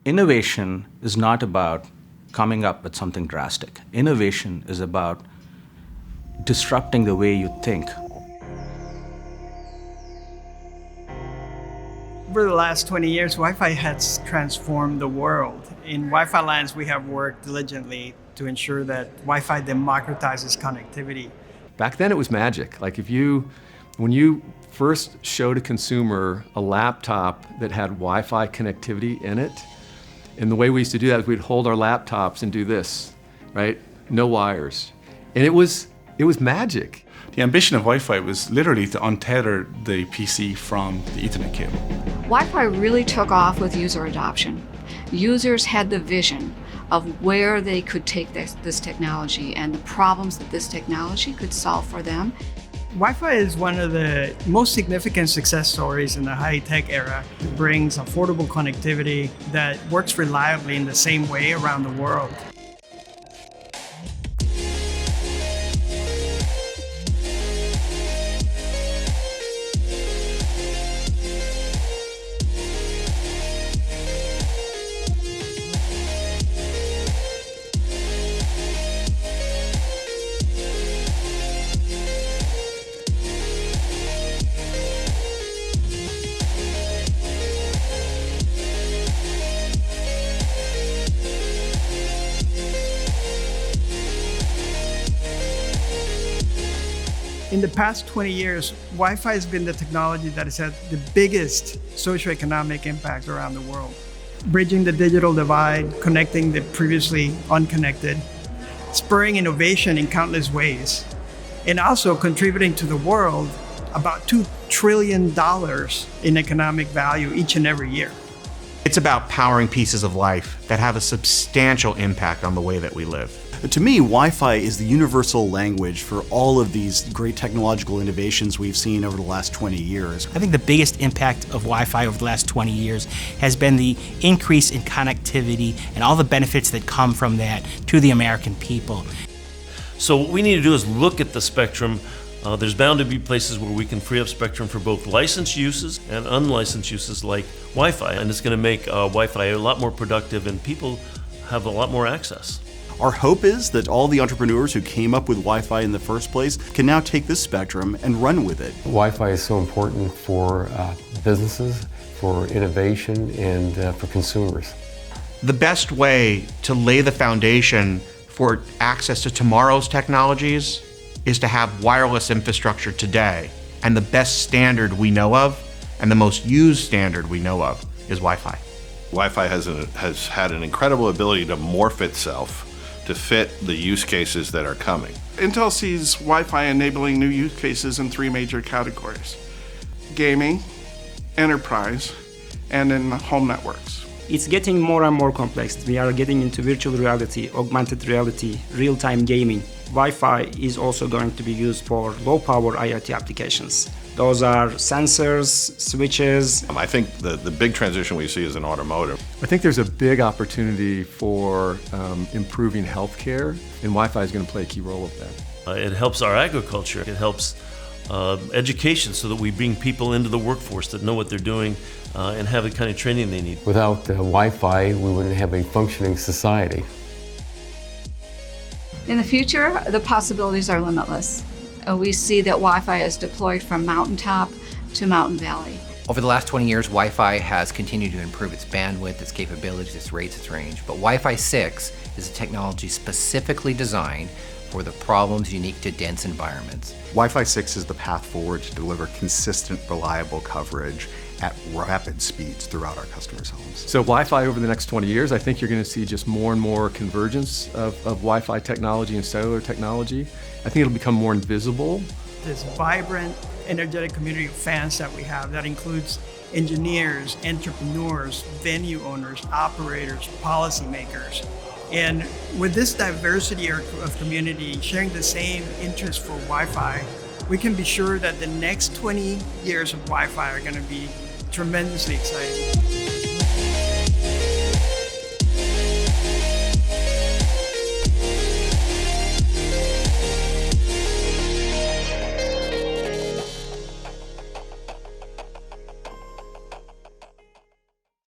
Innovation is not about coming up with something drastic. Innovation is about disrupting the way you think. Over the last 20 years, Wi-Fi has transformed the world. In Wi-Fi Alliance, we have worked diligently to ensure that Wi-Fi democratizes connectivity. Back then it was magic. Like when you first showed a consumer a laptop that had Wi-Fi connectivity in it, and the way we used to do that is we'd hold our laptops and do this, right? No wires. And it was magic. The ambition of Wi-Fi was literally to untether the PC from the Ethernet cable. Wi-Fi really took off with user adoption. Users had the vision of where they could take this technology and the problems that this technology could solve for them. Wi-Fi is one of the most significant success stories in the high-tech era. It brings affordable connectivity that works reliably in the same way around the world. In the past 20 years, Wi-Fi has been the technology that has had the biggest socioeconomic impact around the world. Bridging the digital divide, connecting the previously unconnected, spurring innovation in countless ways, and also contributing to the world about $2 trillion in economic value each and every year. It's about powering pieces of life that have a substantial impact on the way that we live. To me, Wi-Fi is the universal language for all of these great technological innovations we've seen over the last 20 years. I think the biggest impact of Wi-Fi over the last 20 years has been the increase in connectivity and all the benefits that come from that to the American people. So what we need to do is look at the spectrum. There's bound to be places where we can free up spectrum for both licensed uses and unlicensed uses like Wi-Fi, and it's going to make Wi-Fi a lot more productive and people have a lot more access. Our hope is that all the entrepreneurs who came up with Wi-Fi in the first place can now take this spectrum and run with it. Wi-Fi is so important for businesses, for innovation, and for consumers. The best way to lay the foundation for access to tomorrow's technologies is to have wireless infrastructure today. And the best standard we know of, and the most used standard we know of, is Wi-Fi. Wi-Fi has had an incredible ability to morph itself to fit the use cases that are coming. Intel sees Wi-Fi enabling new use cases in 3 major categories: gaming, enterprise, and in home networks. It's getting more and more complex. We are getting into virtual reality, augmented reality, real-time gaming. Wi-Fi is also going to be used for low-power IoT applications. Those are sensors, switches. I think the big transition we see is in automotive. I think there's a big opportunity for improving healthcare, and Wi-Fi is going to play a key role with that. It helps our agriculture. It helps education so that we bring people into the workforce that know what they're doing and have the kind of training they need. Without Wi-Fi, we wouldn't have a functioning society. In the future, the possibilities are limitless. We see that Wi-Fi is deployed from mountaintop to mountain valley. Over the last 20 years, Wi-Fi has continued to improve its bandwidth, its capabilities, its rates, its range. But Wi-Fi 6 is a technology specifically designed for the problems unique to dense environments. Wi-Fi 6 is the path forward to deliver consistent, reliable coverage at rapid speeds throughout our customers' homes. So Wi-Fi over the next 20 years, I think you're going to see just more and more convergence of Wi-Fi technology and cellular technology. I think it'll become more invisible. This vibrant, energetic community of fans that we have that includes engineers, entrepreneurs, venue owners, operators, policymakers. And with this diversity of community sharing the same interest for Wi-Fi, we can be sure that the next 20 years of Wi-Fi are going to be tremendously exciting.